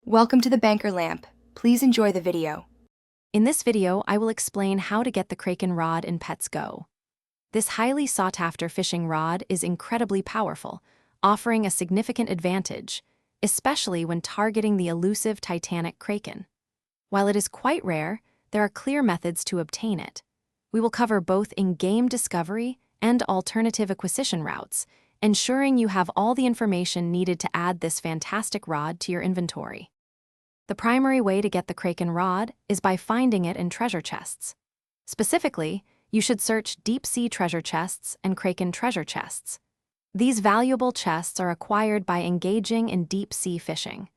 Welcome to the Banker Lamp. Please enjoy the video. In this video, I will explain how to get the Kraken rod in Pets Go. This highly sought-after fishing rod is incredibly powerful, offering a significant advantage, especially when targeting the elusive Titanic Kraken. While it is quite rare, there are clear methods to obtain it. We will cover both in-game discovery and alternative acquisition routes, ensuring you have all the information needed to add this fantastic rod to your inventory. The primary way to get the Kraken rod is by finding it in treasure chests. Specifically, you should search deep-sea treasure chests and Kraken treasure chests. These valuable chests are acquired by engaging in deep-sea fishing.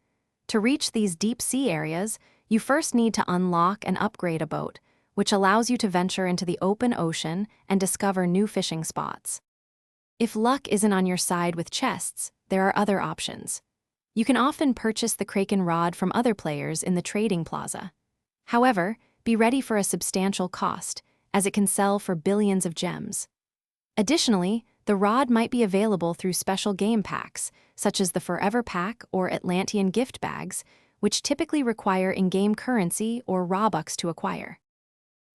To reach these deep-sea areas, you first need to unlock and upgrade a boat, which allows you to venture into the open ocean and discover new fishing spots. If luck isn't on your side with chests, there are other options. You can often purchase the Kraken rod from other players in the trading plaza. However, be ready for a substantial cost, as it can sell for billions of gems. Additionally, the rod might be available through special game packs, such as the Forever Pack or Atlantean gift bags, which typically require in-game currency or Robux to acquire.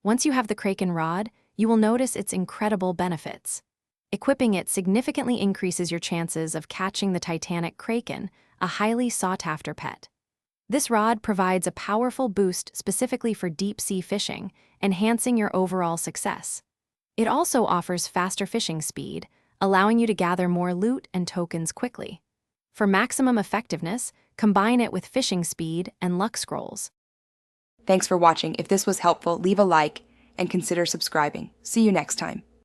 Once you have the Kraken rod, you will notice its incredible benefits. Equipping it significantly increases your chances of catching the Titanic Kraken, a highly sought-after pet. This rod provides a powerful boost specifically for deep-sea fishing, enhancing your overall success. It also offers faster fishing speed, allowing you to gather more loot and tokens quickly. For maximum effectiveness, combine it with fishing speed and luck scrolls. Thanks for watching. If this was helpful, leave a like and consider subscribing. See you next time.